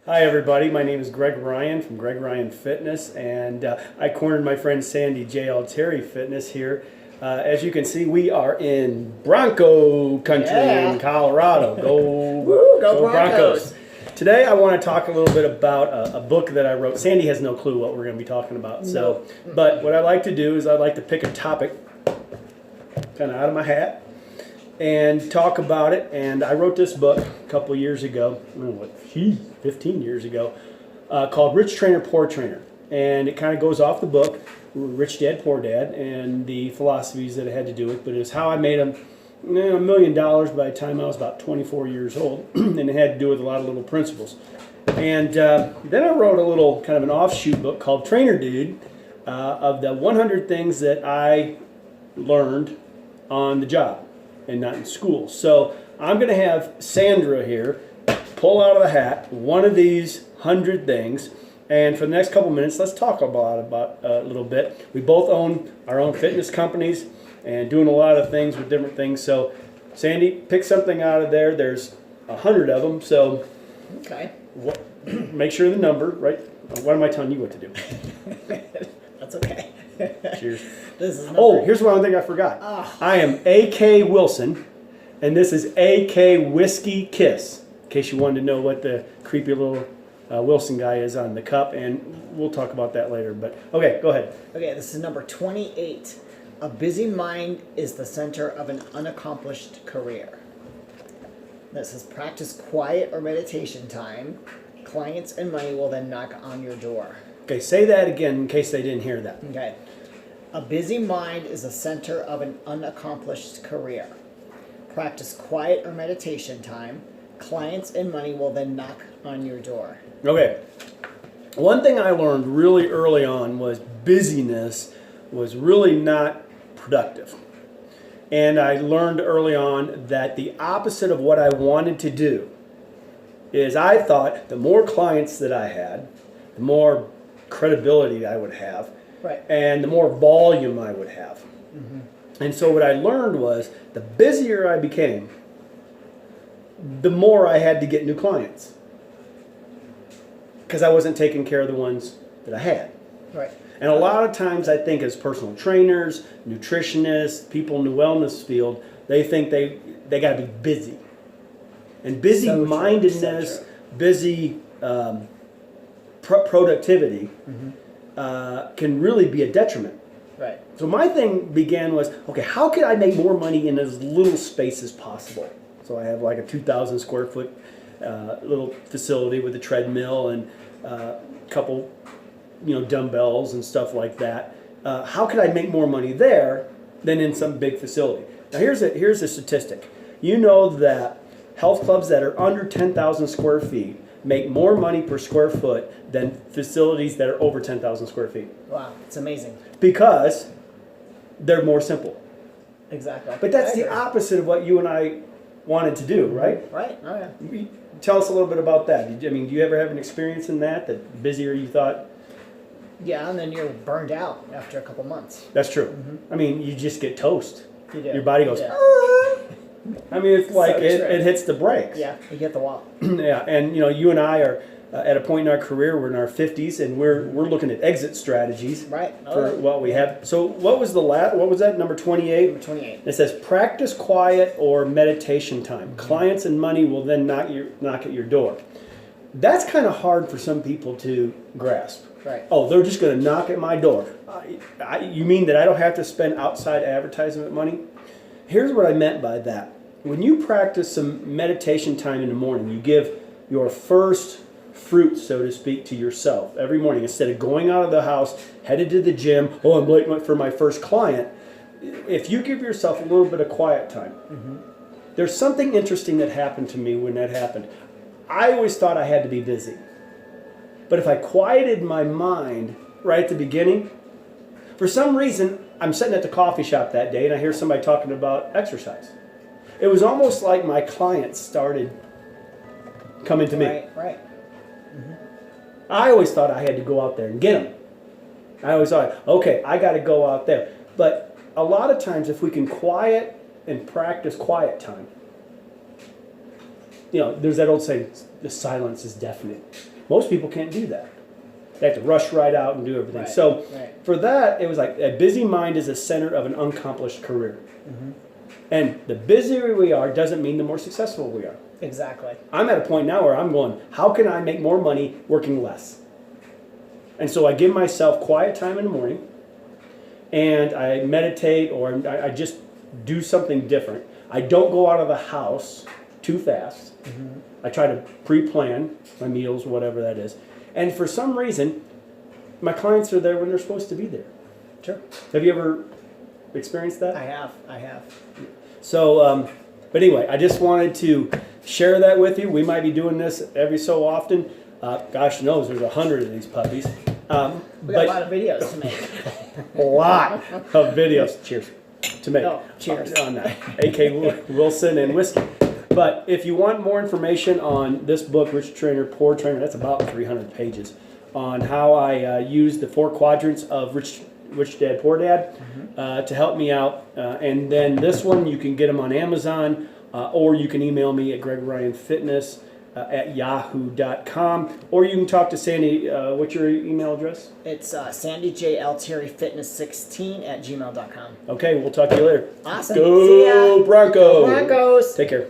Hi everybody, my name is Greg Ryan from Greg Ryan Fitness, and I cornered my friend Sandy J. Altieri Fitness here. As you can see, we are in Bronco country in Colorado. Go, Woo, go Broncos. Today I want to talk a little bit about a book that I wrote. Sandy has no clue what we're going to be talking about. So, but what I like to do is I like to pick a topic kind of out of my hat and talk about it. And I wrote this book a couple years ago, 15 years ago, called Rich Trainer, Poor Trainer. And it kind of goes off the book, Rich Dad, Poor Dad, and the philosophies that it had to do with. But it was how I made $1 million by the time I was about 24 years old. And it had to do with a lot of little principles. And then I wrote a little kind of an offshoot book called Trainer Dude, of the 100 things that I learned on the job and not in school. So I'm going to have Sandra here pull out of the hat one of these 100 things, and for the next couple minutes, let's talk about a little bit. We both own our own fitness companies and doing a lot of things with different things. So, Sandy, pick something out of there. There's 100 of them. So, okay. Make sure the number right. What am I telling you what to do? That's okay. Cheers. This is here's one thing I forgot. I am A.K. Wilson, and this is A.K. Whiskey Kiss. In case you wanted to know what the creepy little Wilson guy is on the cup, and we'll talk about that later. But okay, go ahead. Okay, this is number 28. A busy mind is the center of an unaccomplished career. That says practice quiet or meditation time. Clients and money will then knock on your door. Okay, say that again in case they didn't hear that. Okay. A busy mind is the center of an unaccomplished career. Practice quiet or meditation time. Clients and money will then knock on your door. Okay. One thing I learned really early on was busyness was really not productive. And I learned early on that the opposite of what I wanted to do is I thought the more clients that I had, the more credibility I would have, right, and the more volume I would have. Mm-hmm. And so what I learned was the busier I became, the more I had to get new clients because I wasn't taking care of the ones that I had. Right. And a lot of times I think as personal trainers, nutritionists, people in the wellness field, they think they got to be busy. And busy-mindedness, busy productivity can really be a detriment. Right. So my thing began was, okay, how can I make more money in as little space as possible? So I have like a 2,000 square foot little facility with a treadmill and a couple, dumbbells and stuff like that. How could I make more money there than in some big facility? Now here's a statistic. You know that health clubs that are under 10,000 square feet make more money per square foot than facilities that are over 10,000 square feet. Wow, it's amazing. Because they're more simple. Exactly. But that's the opposite of what you and I wanted to do, right? Right. Oh yeah. Tell us a little bit about that. Do you ever have an experience in that busier you thought? Yeah, and then you're burned out after a couple months. That's true. Mm-hmm. I mean, you just get toast. You do. Your body goes, I mean, it's like it hits the brakes. Yeah, you hit the wall. Yeah, and you and I are at a point in our career, we're in our 50s, and we're looking at exit strategies for what we have. So what was what was that, number 28? Number 28. It says practice quiet or meditation time. Mm-hmm. Clients and money will then knock at your door. That's kind of hard for some people to grasp. Right. Oh, they're just going to knock at my door. You mean that I don't have to spend outside advertisement money? Here's what I meant by that. When you practice some meditation time in the morning, you give your first fruit, so to speak, to yourself every morning. Instead of going out of the house, headed to the gym, I'm late for my first client. If you give yourself a little bit of quiet time, there's something interesting that happened to me when that happened. I always thought I had to be busy. But if I quieted my mind right at the beginning, for some reason, I'm sitting at the coffee shop that day and I hear somebody talking about exercise. It was almost like my clients started coming to me. Right. Mm-hmm. I always thought I had to go out there and get them. I always thought, okay, I got to go out there. But a lot of times if we can quiet and practice quiet time, there's that old saying, the silence is deafening. Most people can't do that. They have to rush right out and do everything. Right, So right. for that, it was like a busy mind is the center of an unaccomplished career. And the busier we are doesn't mean the more successful we are. Exactly. I'm at a point now where I'm going, how can I make more money working less? And so I give myself quiet time in the morning, and I meditate, or I just do something different. I don't go out of the house too fast. I try to pre-plan my meals, whatever that is. And for some reason, my clients are there when they're supposed to be there. Sure. Have you ever experienced that? I have. So, but anyway, I just wanted to share that with you. We might be doing this every so often. Gosh knows, there's 100 of these puppies. We got a lot of videos to make. A lot of videos. Cheers. To make. Oh, cheers. On A.K. Wilson and whiskey. But if you want more information on this book, Rich Trainer, Poor Trainer, that's about 300 pages, on how I use the 4 quadrants of Rich Dad, Poor Dad to help me out. And then this one, you can get them on Amazon, or you can email me at gregoryanfitness at yahoo.com, or you can talk to Sandy. What's your email address? It's sandyjalterifitness16 at gmail.com. Okay, we'll talk to you later. Awesome. Go See ya. Broncos! Broncos. Take care.